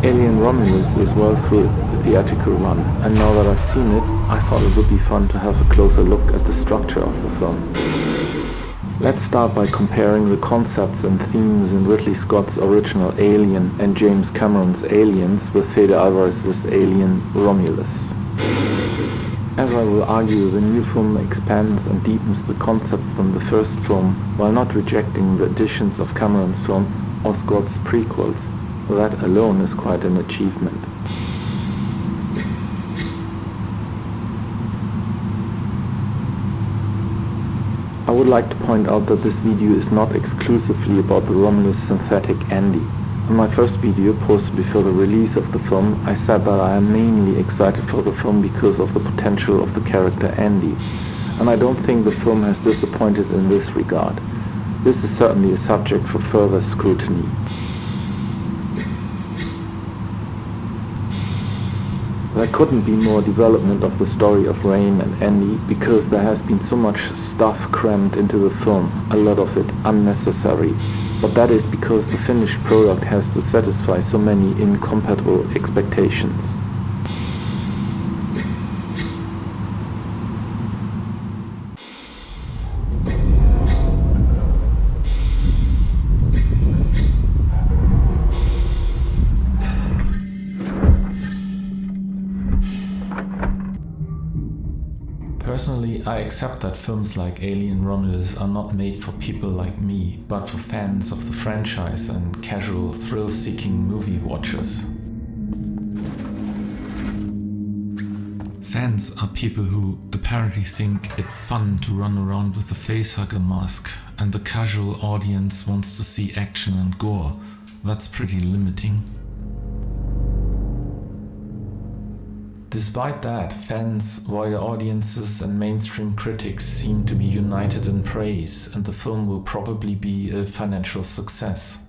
Alien Romulus is well through its theatrical run, and now that I've seen it, I thought it would be fun to have a closer look at the structure of the film. Let's start by comparing the concepts and themes in Ridley Scott's original Alien and James Cameron's Aliens with Fede Alvarez's Alien Romulus. As I will argue, the new film expands and deepens the concepts from the first film while not rejecting the additions of Cameron's film or Scott's prequels. That alone is quite an achievement. I would like to point out that this video is not exclusively about the Romulus synthetic Andy. In my first video, posted before the release of the film, I said that I am mainly excited for the film because of the potential of the character Andy, and I don't think the film has disappointed in this regard. This is certainly a subject for further scrutiny. There couldn't be more development of the story of Rain and Andy because there has been so much stuff crammed into the film, a lot of it unnecessary. But that is because the finished product has to satisfy so many incompatible expectations. Personally, I accept that films like Alien Romulus are not made for people like me, but for fans of the franchise and casual thrill-seeking movie watchers. Fans are people who apparently think it fun to run around with a facehugger mask, and the casual audience wants to see action and gore. That's pretty limiting. Despite that, fans, wider audiences and mainstream critics seem to be united in praise, and the film will probably be a financial success.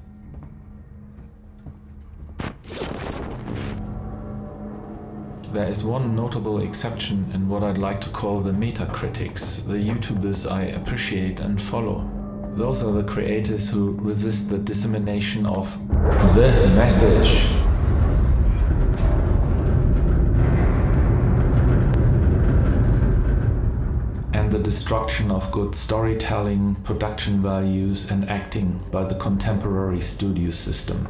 There is one notable exception in what I'd like to call the metacritics, the YouTubers I appreciate and follow. Those are the creators who resist the dissemination of the message. The destruction of good storytelling, production values and acting by the contemporary studio system.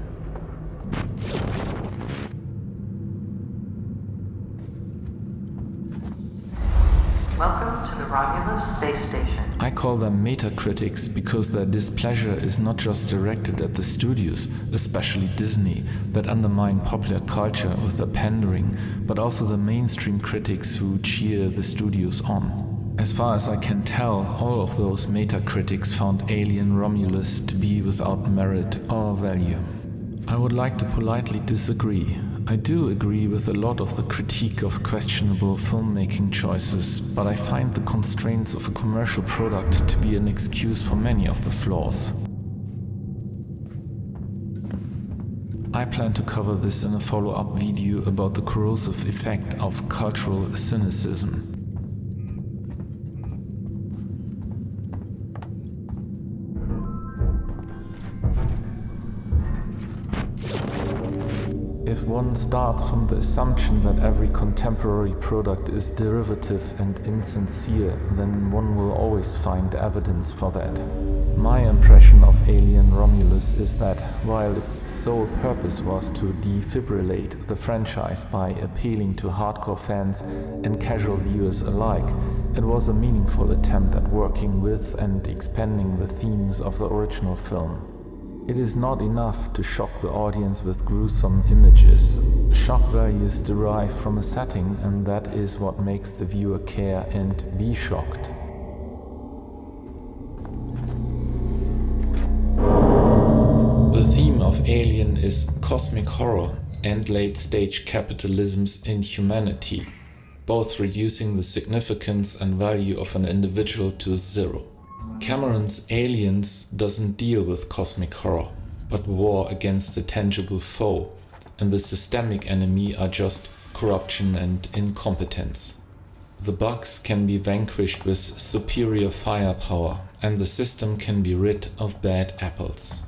Welcome to the Romulus space station. I call them metacritics because their displeasure is not just directed at the studios, especially Disney, that undermine popular culture with their pandering, but also the mainstream critics who cheer the studios on. As far as I can tell, all of those metacritics found Alien Romulus to be without merit or value. I would like to politely disagree. I do agree with a lot of the critique of questionable filmmaking choices, but I find the constraints of a commercial product to be an excuse for many of the flaws. I plan to cover this in a follow-up video about the corrosive effect of cultural cynicism. If one starts from the assumption that every contemporary product is derivative and insincere, then one will always find evidence for that. My impression of Alien Romulus is that, while its sole purpose was to defibrillate the franchise by appealing to hardcore fans and casual viewers alike, it was a meaningful attempt at working with and expanding the themes of the original film. It is not enough to shock the audience with gruesome images. Shock value is derived from a setting, and that is what makes the viewer care and be shocked. The theme of Alien is cosmic horror and late-stage capitalism's inhumanity, both reducing the significance and value of an individual to zero. Cameron's Aliens doesn't deal with cosmic horror, but war against a tangible foe, and the systemic enemy are just corruption and incompetence. The bugs can be vanquished with superior firepower, and the system can be rid of bad apples.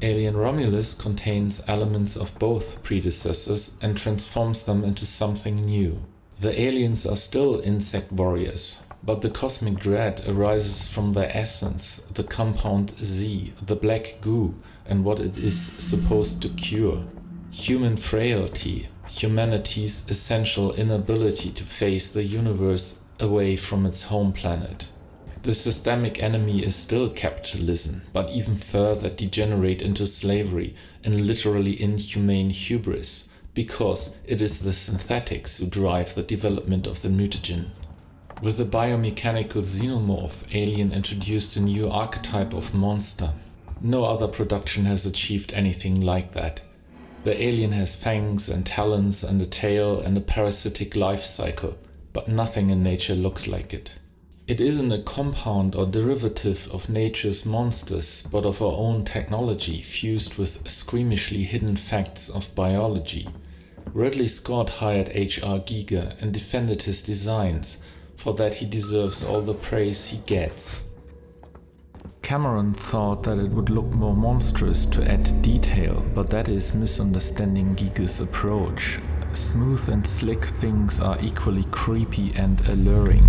Alien Romulus contains elements of both predecessors and transforms them into something new. The aliens are still insect warriors, but the cosmic dread arises from their essence, the compound Z, the black goo, and what it is supposed to cure. Human frailty, humanity's essential inability to face the universe away from its home planet. The systemic enemy is still capitalism, but even further degenerate into slavery and literally inhumane hubris, because it is the synthetics who drive the development of the mutagen. With the biomechanical xenomorph, Alien introduced a new archetype of monster. No other production has achieved anything like that. The alien has fangs and talons and a tail and a parasitic life cycle, but nothing in nature looks like it. It isn't a compound or derivative of nature's monsters, but of our own technology fused with squeamishly hidden facts of biology. Ridley Scott hired H.R. Giger and defended his designs. For that he deserves all the praise he gets. Cameron thought that it would look more monstrous to add detail, but that is misunderstanding Giger's approach. Smooth and slick things are equally creepy and alluring.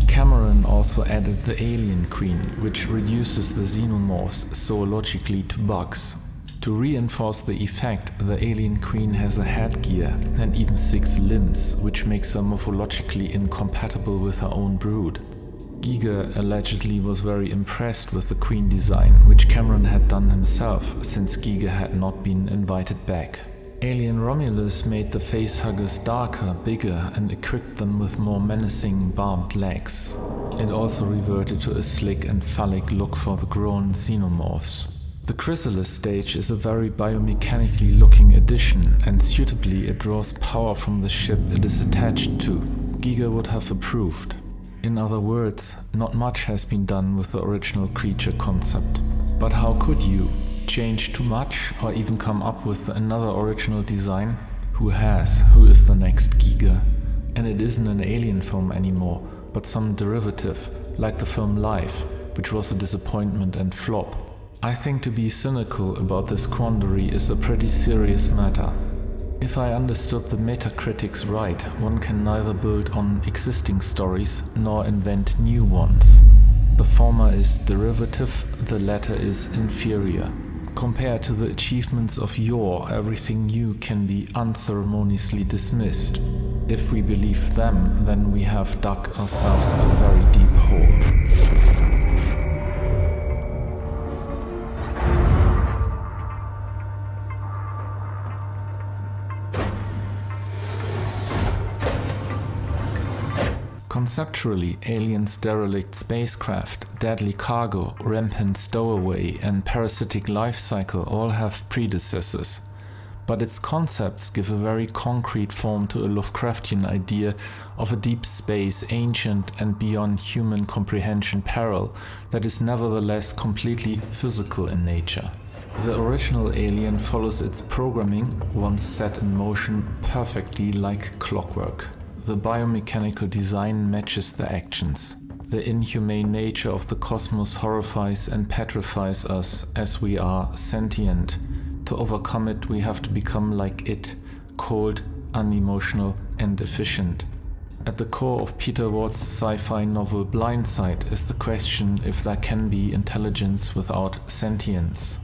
Cameron also added the Alien Queen, which reduces the xenomorphs zoologically to bugs. To reinforce the effect, the Alien Queen has a headgear and even 6 limbs, which makes her morphologically incompatible with her own brood. Giger allegedly was very impressed with the Queen design, which Cameron had done himself, since Giger had not been invited back. Alien Romulus made the facehuggers darker, bigger, and equipped them with more menacing, barbed legs. It also reverted to a slick and phallic look for the grown xenomorphs. The chrysalis stage is a very biomechanically looking addition, and suitably it draws power from the ship it is attached to. Giger would have approved. In other words, not much has been done with the original creature concept. But how could you? Change too much, or even come up with another original design? Who has? Who is the next Giger? And it isn't an alien film anymore, but some derivative, like the film Life, which was a disappointment and flop. I think to be cynical about this quandary is a pretty serious matter. If I understood the Metacritics right, one can neither build on existing stories nor invent new ones. The former is derivative, the latter is inferior. Compared to the achievements of yore, everything new can be unceremoniously dismissed. If we believe them, then we have dug ourselves a very deep hole. Conceptually, Alien's derelict spacecraft, deadly cargo, rampant stowaway, and parasitic life cycle all have predecessors. But its concepts give a very concrete form to a Lovecraftian idea of a deep space, ancient and beyond human comprehension peril that is nevertheless completely physical in nature. The original Alien follows its programming, once set in motion, perfectly like clockwork. The biomechanical design matches the actions. The inhumane nature of the cosmos horrifies and petrifies us as we are sentient. To overcome it, we have to become like it, cold, unemotional, and efficient. At the core of Peter Ward's sci-fi novel Blindside is the question if there can be intelligence without sentience.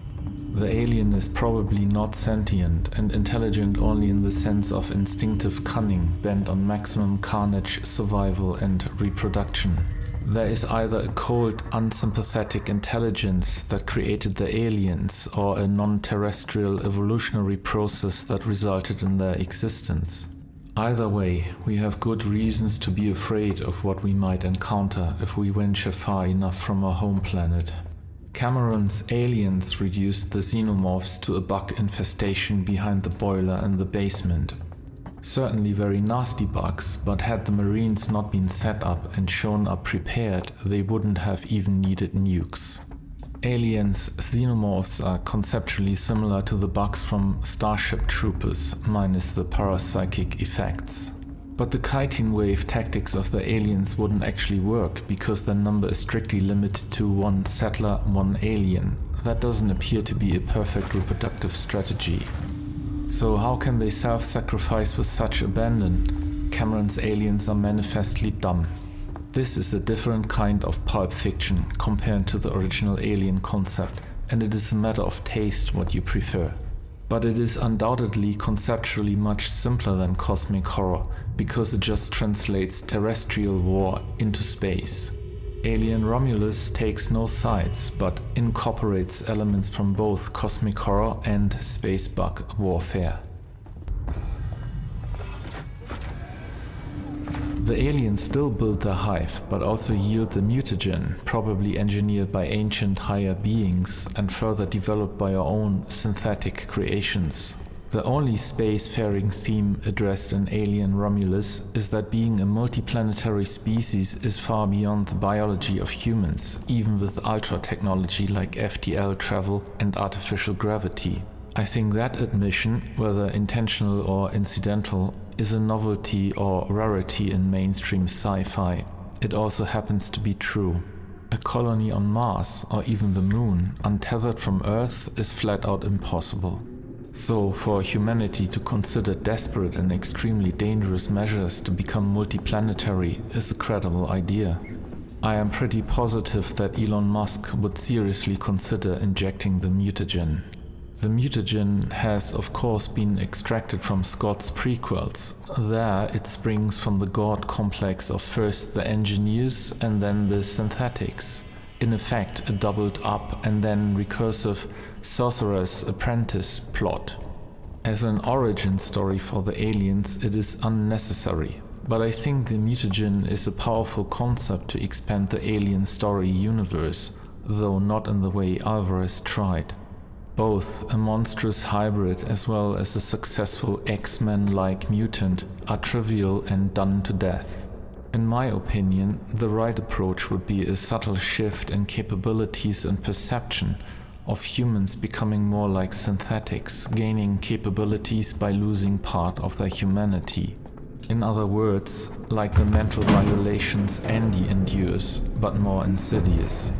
The alien is probably not sentient and intelligent only in the sense of instinctive cunning bent on maximum carnage, survival, and reproduction. There is either a cold, unsympathetic intelligence that created the aliens or a non-terrestrial evolutionary process that resulted in their existence. Either way, we have good reasons to be afraid of what we might encounter if we venture far enough from our home planet. Cameron's Aliens reduced the xenomorphs to a bug infestation behind the boiler in the basement. Certainly very nasty bugs, but had the Marines not been set up and shown up prepared, they wouldn't have even needed nukes. Aliens' xenomorphs are conceptually similar to the bugs from Starship Troopers, minus the parapsychic effects. But the kiting wave tactics of the aliens wouldn't actually work because their number is strictly limited to one settler, one alien. That doesn't appear to be a perfect reproductive strategy. So how can they self-sacrifice with such abandon? Cameron's aliens are manifestly dumb. This is a different kind of pulp fiction compared to the original Alien concept, and it is a matter of taste what you prefer. But it is undoubtedly conceptually much simpler than cosmic horror, because it just translates terrestrial war into space. Alien Romulus takes no sides, but incorporates elements from both cosmic horror and space bug warfare. The aliens still build their hive, but also yield the mutagen, probably engineered by ancient higher beings and further developed by our own synthetic creations. The only spacefaring theme addressed in Alien Romulus is that being a multiplanetary species is far beyond the biology of humans, even with ultra-technology like FTL travel and artificial gravity. I think that admission, whether intentional or incidental, is a novelty or rarity in mainstream sci-fi. It also happens to be true. A colony on Mars, or even the Moon, untethered from Earth, is flat out impossible. So, for humanity to consider desperate and extremely dangerous measures to become multiplanetary is a credible idea. I am pretty positive that Elon Musk would seriously consider injecting the mutagen. The mutagen has of course been extracted from Scott's prequels. There it springs from the god complex of first the engineers and then the synthetics. In effect, a doubled up and then recursive sorcerer's apprentice plot. As an origin story for the aliens, it is unnecessary. But I think the mutagen is a powerful concept to expand the alien story universe, though not in the way Alvarez tried. Both a monstrous hybrid as well as a successful X-Men-like mutant are trivial and done to death. In my opinion, the right approach would be a subtle shift in capabilities and perception of humans becoming more like synthetics, gaining capabilities by losing part of their humanity. In other words, like the mental violations Andy endures, but more insidious.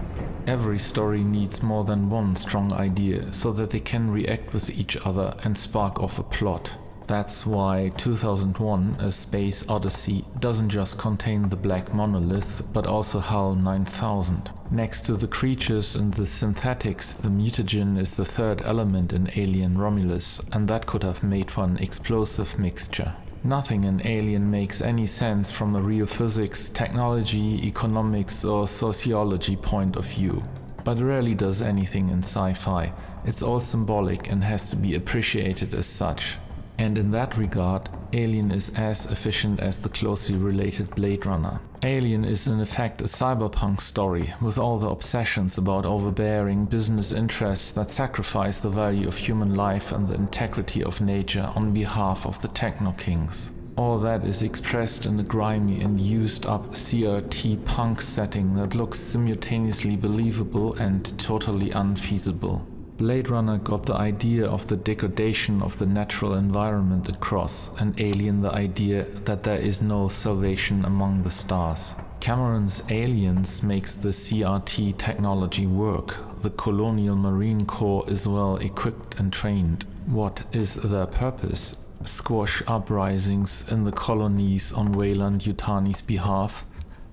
Every story needs more than one strong idea so that they can react with each other and spark off a plot. That's why 2001: A Space Odyssey doesn't just contain the Black Monolith, but also HAL 9000. Next to the creatures and the synthetics, the mutagen is the third element in Alien Romulus, and that could have made for an explosive mixture. Nothing in Alien makes any sense from a real physics, technology, economics or sociology point of view. But rarely does anything in sci-fi. It's all symbolic and has to be appreciated as such. And in that regard, Alien is as efficient as the closely related Blade Runner. Alien is in effect a cyberpunk story with all the obsessions about overbearing business interests that sacrifice the value of human life and the integrity of nature on behalf of the techno-kings. All that is expressed in a grimy and used up CRT punk setting that looks simultaneously believable and totally unfeasible. Blade Runner got the idea of the degradation of the natural environment across, and Alien the idea that there is no salvation among the stars. Cameron's Aliens makes the CRT technology work. The colonial Marine Corps is well equipped and trained. What is their purpose? Squash uprisings in the colonies on Weyland-Yutani's behalf?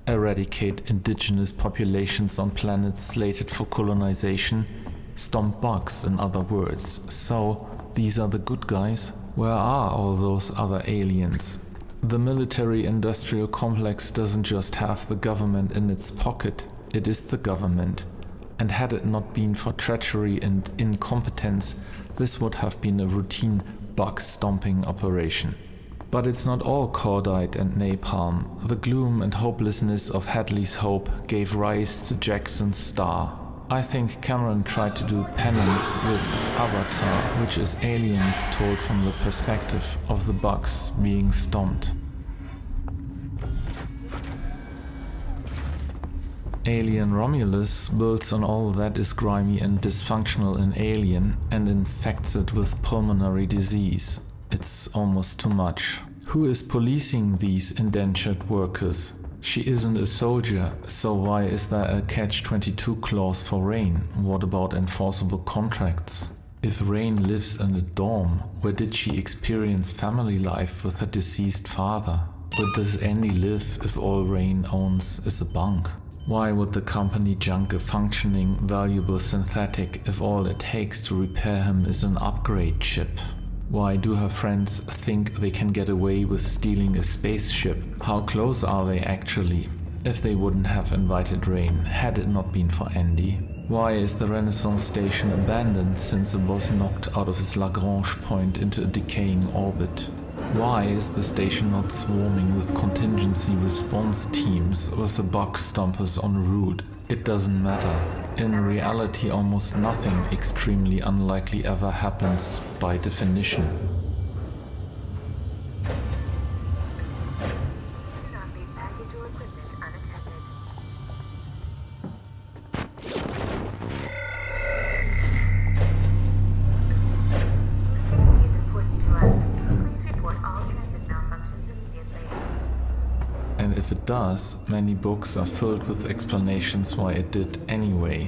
Eradicate indigenous populations on planets slated for colonization? Stomp bugs, in other words. So, these are the good guys? Where are all those other aliens? The military-industrial complex doesn't just have the government in its pocket, it is the government. And had it not been for treachery and incompetence, this would have been a routine bug-stomping operation. But it's not all cordite and napalm. The gloom and hopelessness of Hadley's Hope gave rise to Jackson's Star. I think Cameron tried to do penance with Avatar, which is aliens told from the perspective of the bugs being stomped. Alien Romulus builds on all that is grimy and dysfunctional in Alien and infects it with pulmonary disease. It's almost too much. Who is policing these indentured workers? She isn't a soldier, so why is there a catch-22 clause for Rain? What about enforceable contracts? If Rain lives in a dorm, where did she experience family life with her deceased father? Where does Andy live if all Rain owns is a bunk? Why would the company junk a functioning, valuable synthetic if all it takes to repair him is an upgrade chip? Why do her friends think they can get away with stealing a spaceship? How close are they actually? If they wouldn't have invited Rain, had it not been for Andy. Why is the Renaissance station abandoned since it was knocked out of its Lagrange point into a decaying orbit? Why is the station not swarming with contingency response teams with the bug stompers en route? It doesn't matter. In reality, almost nothing extremely unlikely ever happens by definition. Do not leave baggage or equipment unattended. Safety is important to us. Please report all transit malfunctions immediately. And if it does, many books are filled with explanations why it did anyway,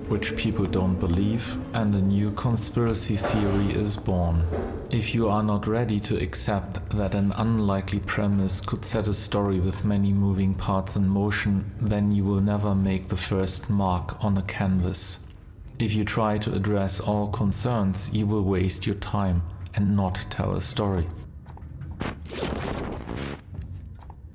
which people don't believe, and a new conspiracy theory is born. If you are not ready to accept that an unlikely premise could set a story with many moving parts in motion, then you will never make the first mark on a canvas. If you try to address all concerns, you will waste your time and not tell a story.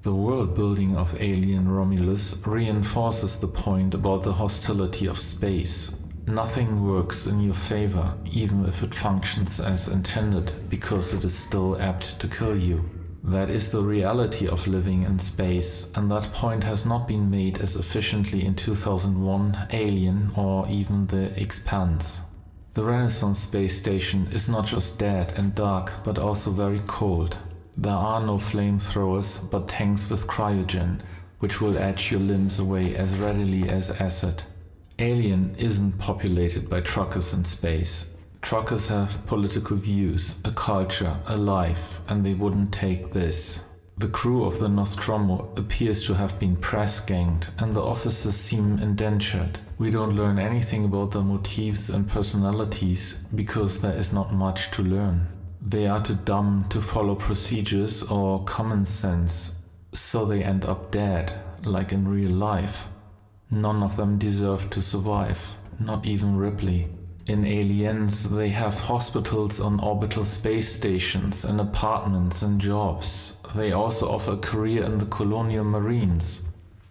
The world building of Alien Romulus reinforces the point about the hostility of space. Nothing works in your favor, even if it functions as intended, because it is still apt to kill you. That is the reality of living in space, and that point has not been made as efficiently in 2001, Alien, or even The Expanse. The Renaissance space station is not just dead and dark, but also very cold. There are no flamethrowers, but tanks with cryogen, which will etch your limbs away as readily as acid. Alien isn't populated by truckers in space. Truckers have political views, a culture, a life, and they wouldn't take this. The crew of the Nostromo appears to have been press-ganged, and the officers seem indentured. We don't learn anything about their motives and personalities, because there is not much to learn. They are too dumb to follow procedures or common sense, so they end up dead, like in real life. None of them deserve to survive, not even Ripley. In Aliens, they have hospitals on orbital space stations and apartments and jobs. They also offer a career in the colonial marines.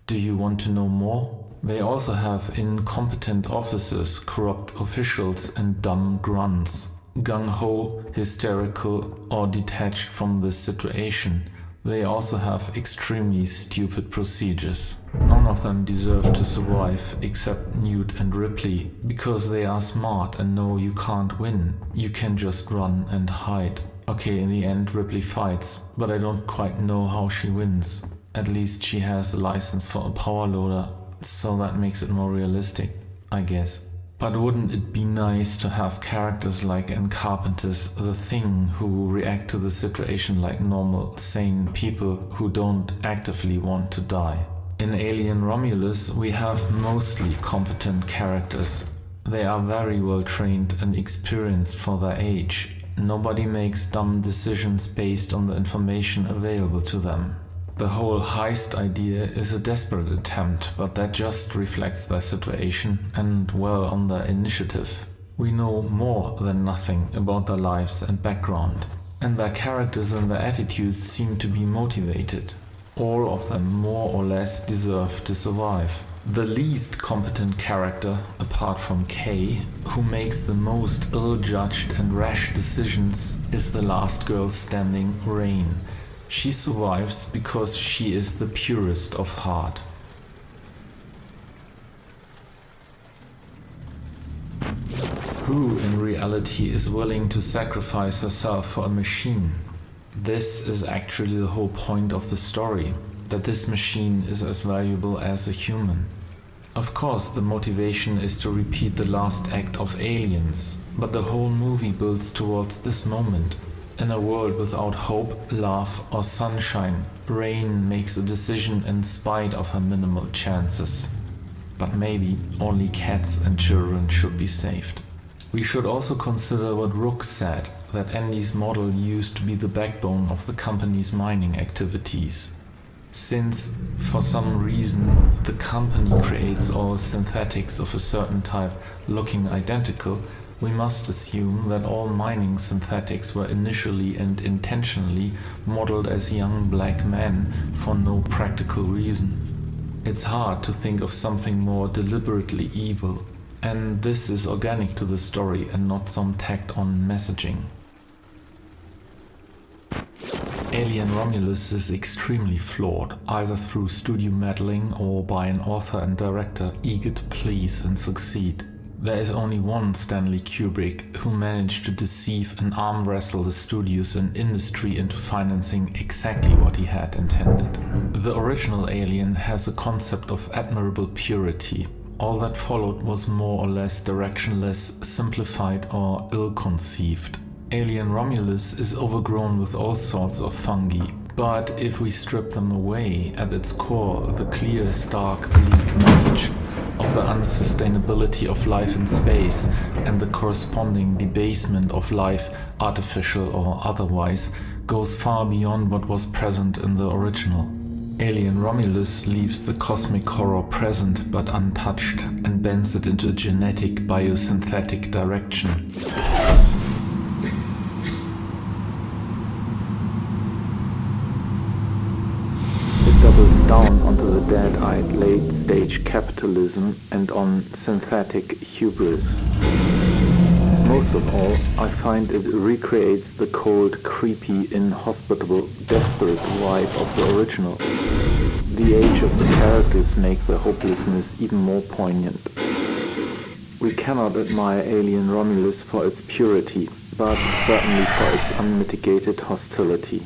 Do you want to know more? They also have incompetent officers, corrupt officials, and dumb grunts. Gung-ho, hysterical, or detached from the situation. They also have extremely stupid procedures. None of them deserve to survive except Newt and Ripley, because they are smart and know you can't win. You can just run and hide. Okay, in the end Ripley fights, but I don't quite know how she wins. At least she has a license for a power loader, so that makes it more realistic, I guess. But wouldn't it be nice to have characters like in Carpenter's The Thing who react to the situation like normal, sane people who don't actively want to die? In Alien Romulus, we have mostly competent characters. They are very well trained and experienced for their age. Nobody makes dumb decisions based on the information available to them. The whole heist idea is a desperate attempt, but that just reflects their situation and, well, on their initiative. We know more than nothing about their lives and background, and their characters and their attitudes seem to be motivated. All of them more or less deserve to survive. The least competent character, apart from Kay, who makes the most ill-judged and rash decisions, is the last girl standing, Rain. She survives because she is the purest of heart. Who in reality is willing to sacrifice herself for a machine? This is actually the whole point of the story, that this machine is as valuable as a human. Of course, the motivation is to repeat the last act of Aliens, but the whole movie builds towards this moment. In a world without hope, love, or sunshine, Rain makes a decision in spite of her minimal chances. But maybe only cats and children should be saved. We should also consider what Rook said, that Andy's model used to be the backbone of the company's mining activities. Since, for some reason, the company creates all synthetics of a certain type looking identical, we must assume that all mining synthetics were initially and intentionally modeled as young black men for no practical reason. It's hard to think of something more deliberately evil, and this is organic to the story and not some tacked-on messaging. Alien Romulus is extremely flawed, either through studio meddling or by an author and director eager to please and succeed. There is only one Stanley Kubrick who managed to deceive and arm wrestle the studios and industry into financing exactly what he had intended. The original Alien has a concept of admirable purity. All that followed was more or less directionless, simplified, or ill-conceived. Alien Romulus is overgrown with all sorts of fungi, but if we strip them away, at its core, the clear, stark, bleak message of the unsustainability of life in space and the corresponding debasement of life, artificial or otherwise, goes far beyond what was present in the original. Alien Romulus leaves the cosmic horror present but untouched and bends it into a genetic biosynthetic direction. Doubles down onto the dead-eyed late-stage capitalism and on synthetic hubris. Most of all, I find it recreates the cold, creepy, inhospitable, desperate vibe of the original. The age of the characters make the hopelessness even more poignant. We cannot admire Alien Romulus for its purity, but certainly for its unmitigated hostility.